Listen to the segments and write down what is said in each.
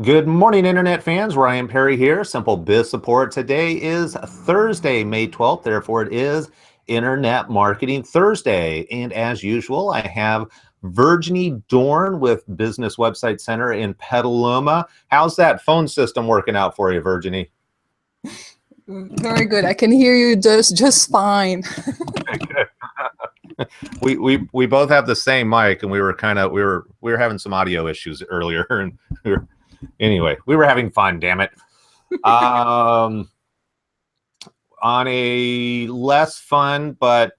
Good morning, Internet fans. Ryan Perry here, Simple Biz Support. Today is Thursday, May 12th. Therefore, it is Internet Marketing Thursday. And as usual, I have Virginie Dorn with Business Website Center in Petaluma. How's that phone system working out for you, Virginie? Very good. I can hear you just fine. We both have the same mic, and we were having some audio issues earlier, and anyway, we were having fun. Damn it. Um, on a less fun but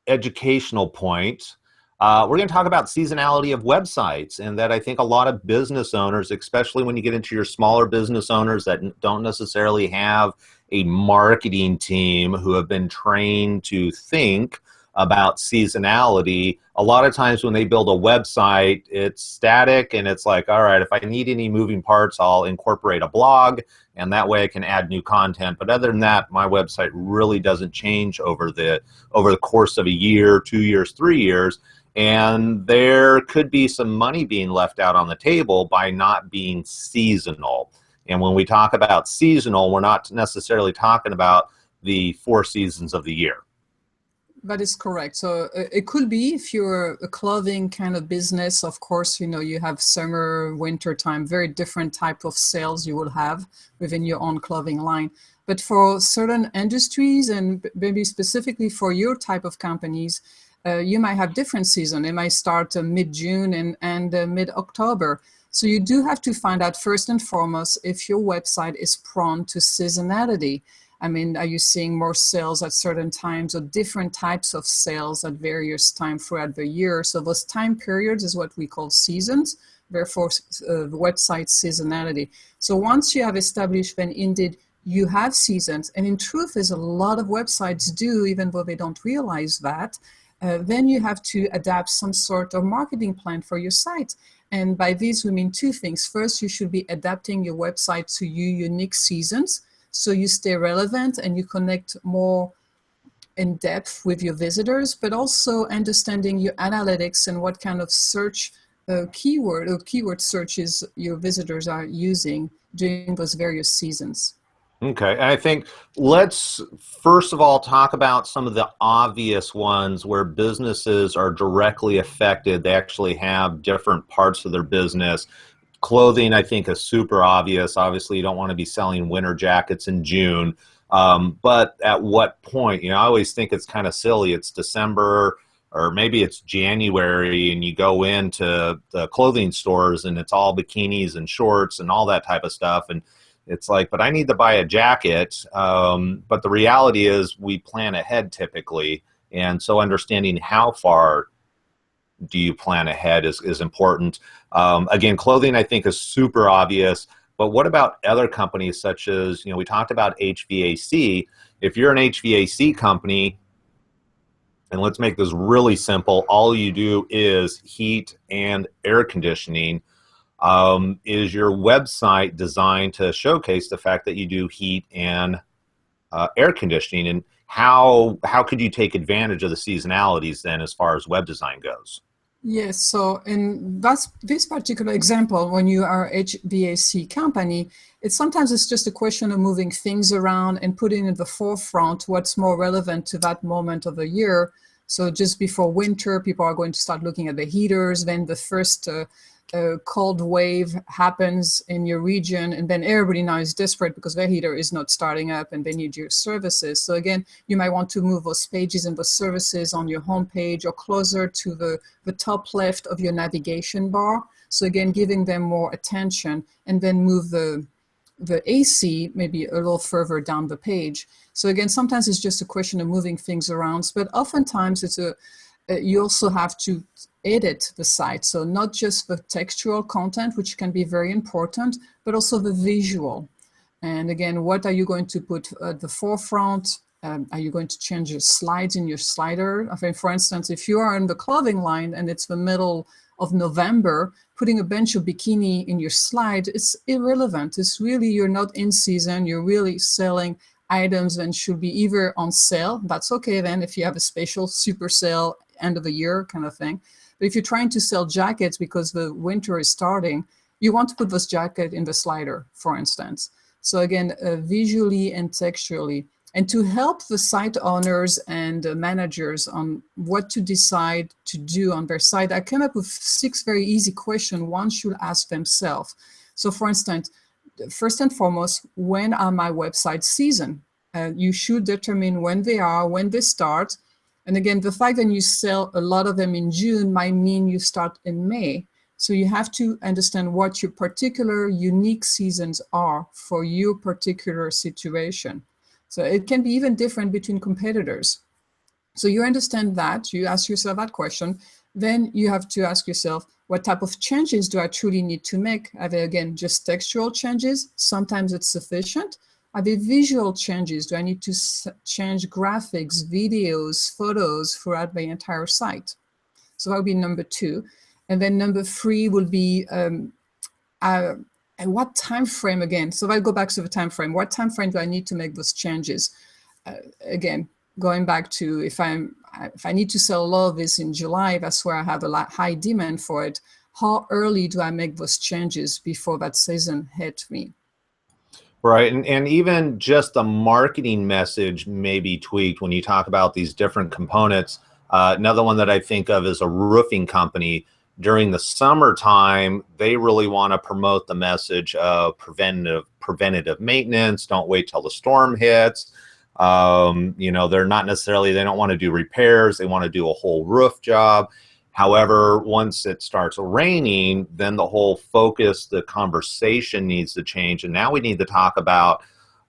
educational point, we're going to talk about seasonality of websites, and that I think a lot of business owners, especially when you get into your smaller business owners that don't necessarily have a marketing team who have been trained to think about seasonality, a lot of times when they build a website, it's static and it's like, all right, if I need any moving parts, I'll incorporate a blog, and that way I can add new content. But other than that, my website really doesn't change over the course of a year, 2 years, 3 years. And there could be some money being left out on the table by not being seasonal. And when we talk about seasonal, we're not necessarily talking about the 4 seasons of the year. That is correct. So it could be if you're a clothing kind of business, of course, you have summer, winter time, very different type of sales you will have within your own clothing line. But for certain industries and maybe specifically for your type of companies, you might have different season. It might start mid-June and mid-October. So you do have to find out first and foremost if your website is prone to seasonality. I mean, are you seeing more sales at certain times or different types of sales at various times throughout the year? So those time periods is what we call seasons, therefore website seasonality. So once you have established, then indeed you have seasons, and in truth, as a lot of websites do, even though they don't realize that, then you have to adapt some sort of marketing plan for your site. And by this, we mean two things. First, you should be adapting your website to your unique seasons, so you stay relevant and you connect more in depth with your visitors, but also understanding your analytics and what kind of search keyword or keyword searches your visitors are using during those various seasons. Okay, I think let's first of all talk about some of the obvious ones where businesses are directly affected. They actually have different parts of their business. Clothing, I think, is super obvious. Obviously, you don't want to be selling winter jackets in June. But at what point? I always think it's kind of silly. It's December or maybe it's January and you go into the clothing stores and it's all bikinis and shorts and all that type of stuff. And it's like, but I need to buy a jacket. But the reality is we plan ahead typically. And so understanding how far do you plan ahead is important. Again, clothing I think is super obvious, but what about other companies such as, we talked about HVAC. If you're an HVAC company, and let's make this really simple, all you do is heat and air conditioning, is your website designed to showcase the fact that you do heat and air conditioning? And how could you take advantage of the seasonalities then as far as web design goes? Yes, so in this particular example, when you are HVAC company, it's just a question of moving things around and putting in the forefront what's more relevant to that moment of the year. So just before winter, people are going to start looking at the heaters, then the first cold wave happens in your region, and then everybody now is desperate because their heater is not starting up and they need your services. So again, you might want to move those pages and those services on your homepage or closer to the top left of your navigation bar. So again, giving them more attention, and then move the AC maybe a little further down the page. So again, sometimes it's just a question of moving things around, but oftentimes you also have to edit the site. So not just the textual content, which can be very important, but also the visual. And again, what are you going to put at the forefront? Are you going to change your slides in your slider? I mean, for instance, if you are in the clothing line and it's the middle of November, putting a bunch of bikini in your slide, it's irrelevant. It's really, you're not in season. You're really selling items and should be either on sale. That's okay then if you have a special super sale, end of the year kind of thing. But if you're trying to sell jackets because the winter is starting, you want to put this jacket in the slider, for instance. So again, visually and textually. And to help the site owners and managers on what to decide to do on their site, I came up with 6 very easy questions one should ask themselves. So for instance, first and foremost, when are my website season? You should determine when they are, when they start. And again, the fact that you sell a lot of them in June might mean you start in May. So you have to understand what your particular unique seasons are for your particular situation. So it can be even different between competitors. So you understand that, you ask yourself that question, then you have to ask yourself, what type of changes do I truly need to make? Are they, again, just textual changes? Sometimes it's sufficient. Are they visual changes? Do I need to change graphics, videos, photos throughout the entire site? So that would be number 2. And then number 3 will be at what time frame again? So if I go back to the time frame, what time frame do I need to make those changes? Again, going back to if I need to sell a lot of this in July, that's where I have a high demand for it. How early do I make those changes before that season hits me? Right. And even just the marketing message may be tweaked when you talk about these different components. Another one that I think of is a roofing company. During the summertime, they really want to promote the message of preventative maintenance. Don't wait till the storm hits. They're not necessarily, they don't want to do repairs. They want to do a whole roof job. However, once it starts raining, then the whole focus, the conversation needs to change. And now we need to talk about,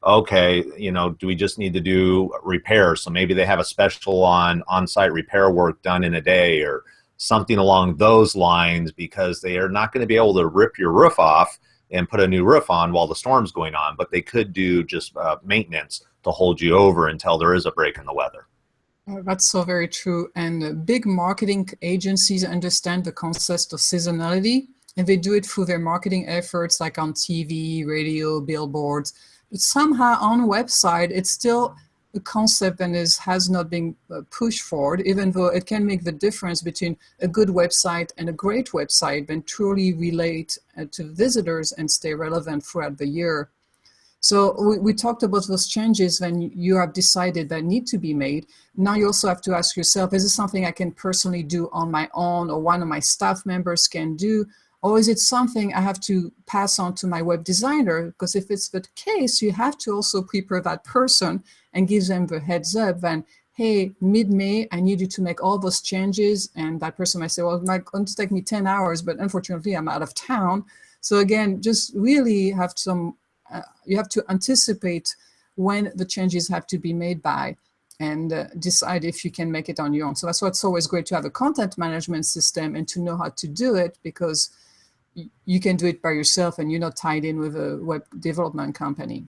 okay, do we just need to do repairs? So maybe they have a special on-site repair work done in a day or something along those lines, because they are not going to be able to rip your roof off and put a new roof on while the storm's going on. But they could do just maintenance to hold you over until there is a break in the weather. That's so very true. And big marketing agencies understand the concept of seasonality, and they do it through their marketing efforts, like on TV, radio, billboards. But somehow on website, it's still a concept that has not been pushed forward, even though it can make the difference between a good website and a great website and truly relate to visitors and stay relevant throughout the year. So we talked about those changes when you have decided that need to be made. Now you also have to ask yourself, is this something I can personally do on my own, or one of my staff members can do? Or is it something I have to pass on to my web designer? Because if it's the case, you have to also prepare that person and give them the heads up then, hey, mid-May, I need you to make all those changes. And that person might say, well, it might going to take me 10 hours, but unfortunately I'm out of town. So again, just really have some, you have to anticipate when the changes have to be made by, and decide if you can make it on your own. So that's why it's always great to have a content management system and to know how to do it, because you can do it by yourself and you're not tied in with a web development company.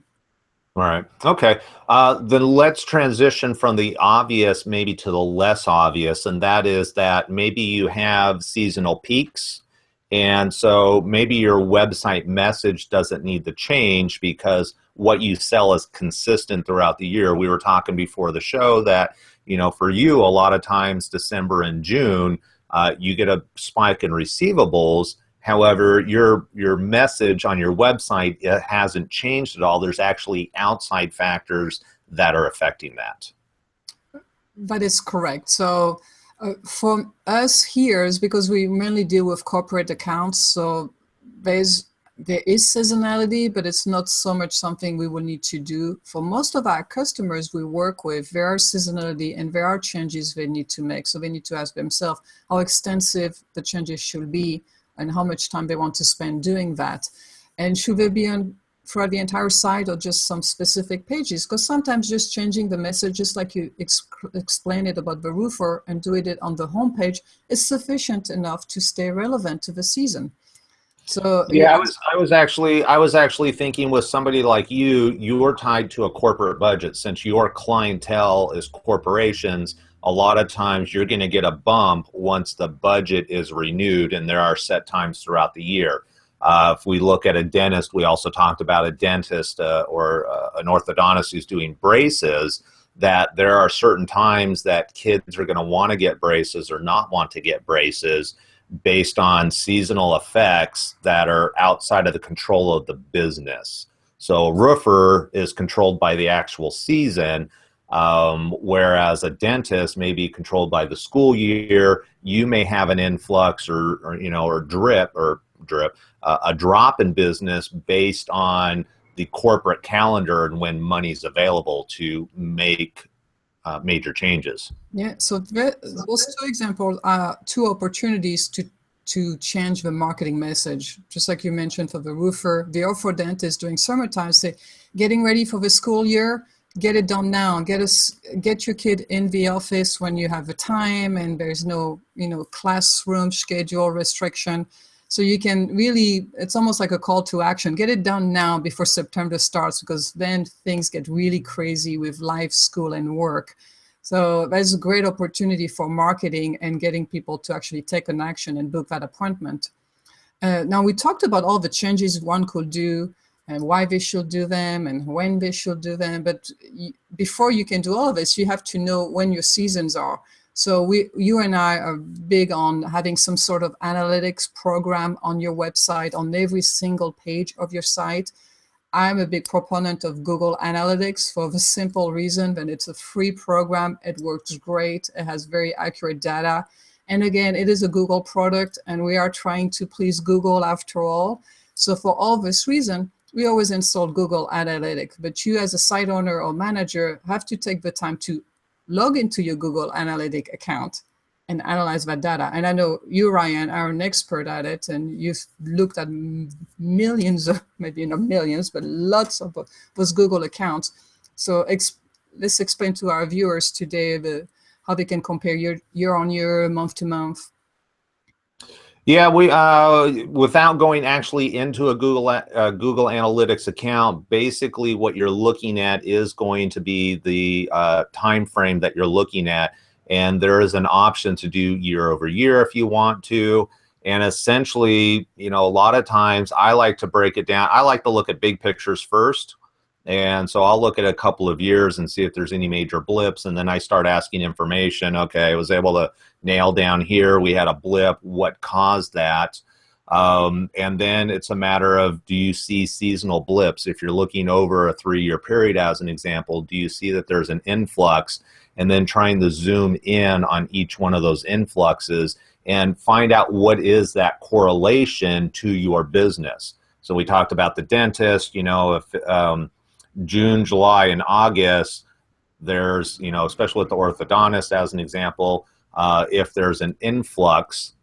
All right. Okay. Then let's transition from the obvious maybe to the less obvious, and that is that maybe you have seasonal peaks. And so maybe your website message doesn't need to change because what you sell is consistent throughout the year. We were talking before the show that, for you, a lot of times December and June, you get a spike in receivables. However, your message on your website, it hasn't changed at all. There's actually outside factors that are affecting that. That is correct. So for us here is because we mainly deal with corporate accounts. So there is seasonality, but it's not so much something we will need to do. For most of our customers we work with, there are seasonality and there are changes they need to make. So they need to ask themselves how extensive the changes should be and how much time they want to spend doing that. And should they be on throughout the entire site or just some specific pages? Because sometimes just changing the message, just like you explained it about the roofer and doing it on the homepage, is sufficient enough to stay relevant to the season. So yeah, I was actually thinking with somebody like you are tied to a corporate budget. Since your clientele is corporations, a lot of times you're going to get a bump once the budget is renewed, and there are set times throughout the year. If we look at a dentist, we also talked about a dentist or an orthodontist who's doing braces, that there are certain times that kids are going to want to get braces or not want to get braces. based on seasonal effects that are outside of the control of the business. So a roofer is controlled by the actual season, whereas a dentist may be controlled by the school year. You may have an influx or drip, a drop in business based on the corporate calendar and when money's available to make major changes. Yeah, so those two examples are two opportunities to change the marketing message. Just like you mentioned for the roofer, the for dentist during summertime, say, getting ready for the school year, get it done now. Get your kid in the office when you have the time and there's no, classroom schedule restriction. So you can really, it's almost like a call to action. Get it done now before September starts, because then things get really crazy with life, school, and work. So that's a great opportunity for marketing and getting people to actually take an action and book that appointment. Now, we talked about all the changes one could do and why they should do them and when they should do them. But before you can do all of this, you have to know when your seasons are. So you and I are big on having some sort of analytics program on your website, on every single page of your site. I'm a big proponent of Google Analytics for the simple reason that it's a free program. It works great. It has very accurate data. And again, it is a Google product, and we are trying to please Google after all. So for all this reason, we always install Google Analytics. But you as a site owner or manager have to take the time to log into your Google Analytics account and analyze that data. And I know you, Ryan, are an expert at it, and you've looked at millions of, maybe not millions, but lots of those Google accounts. So let's explain to our viewers today how they can compare year on year, month to month. Yeah, we without going actually into a Google Analytics account, basically what you're looking at is going to be the time frame that you're looking at, and there is an option to do year over year if you want to. And essentially, a lot of times I like to break it down. I like to look at big pictures first. And so I'll look at a couple of years and see if there's any major blips. And then I start asking information. Okay, I was able to nail down here. We had a blip. What caused that? And then it's a matter of, do you see seasonal blips? If you're looking over a 3-year period, as an example, do you see that there's an influx? And then trying to zoom in on each one of those influxes and find out what is that correlation to your business. So we talked about the dentist, if June, July, and August, there's, especially with the orthodontist as an example, if there's an influx,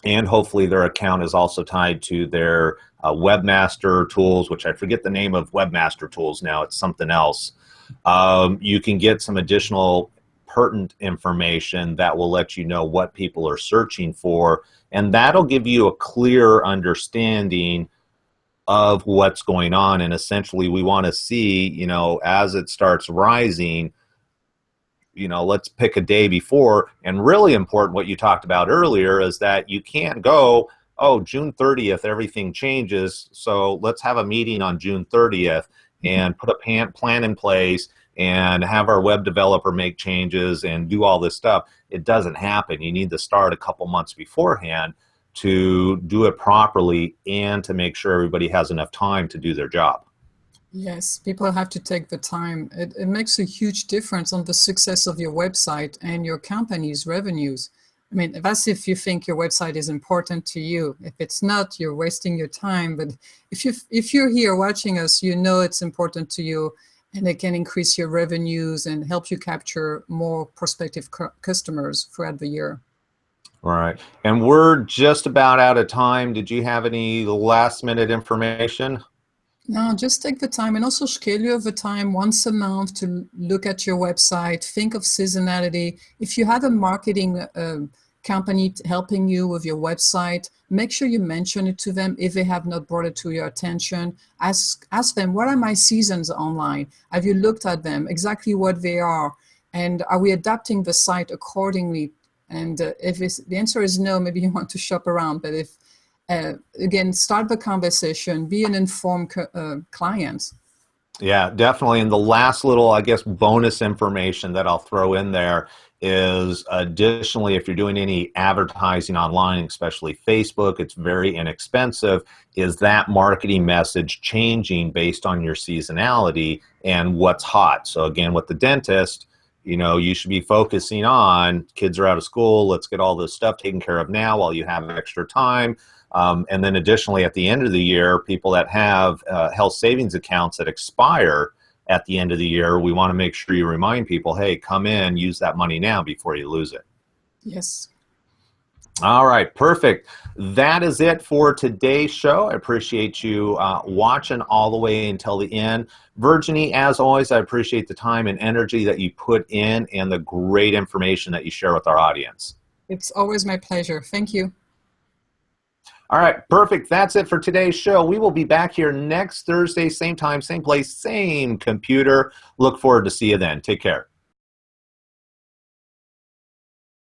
and hopefully their account is also tied to their webmaster tools, which I forget the name of webmaster tools now, it's something else. You can get some additional pertinent information that will let you know what people are searching for, and that'll give you a clear understanding of what's going on. And essentially we want to see, as it starts rising, let's pick a day before. And really important, what you talked about earlier, is that you can't go, oh, June 30th, everything changes, so let's have a meeting on June 30th and put a plan in place and have our web developer make changes and do all this stuff. It doesn't happen. You need to start a couple months beforehand to do it properly and to make sure everybody has enough time to do their job. Yes, people have to take the time. It makes a huge difference on the success of your website and your company's revenues. I mean, that's if you think your website is important to you. If it's not, you're wasting your time. But if you're here watching us, it's important to you, and it can increase your revenues and help you capture more prospective customers throughout the year. All right. And we're just about out of time. Did you have any last minute information? No, just take the time, and also schedule the time once a month to look at your website. Think of seasonality. If you have a marketing company helping you with your website, make sure you mention it to them if they have not brought it to your attention. Ask them, what are my seasons online? Have you looked at them, exactly what they are? And are we adapting the site accordingly? And if the answer is no, maybe you want to shop around. But if, again, start the conversation, be an informed client. Yeah, definitely. And the last little, I guess, bonus information that I'll throw in there is additionally, if you're doing any advertising online, especially Facebook, it's very inexpensive. Is that marketing message changing based on your seasonality and what's hot? So again, with the dentist, you know, you should be focusing on kids are out of school. Let's get all this stuff taken care of now while you have extra time. And then additionally, at the end of the year, people that have health savings accounts that expire at the end of the year, we want to make sure you remind people, hey, come in, use that money now before you lose it. Yes. All right, perfect. That is it for today's show. I appreciate you watching all the way until the end. Virginie, as always, I appreciate the time and energy that you put in and the great information that you share with our audience. It's always my pleasure. Thank you. All right, perfect. That's it for today's show. We will be back here next Thursday, same time, same place, same computer. Look forward to see you then. Take care.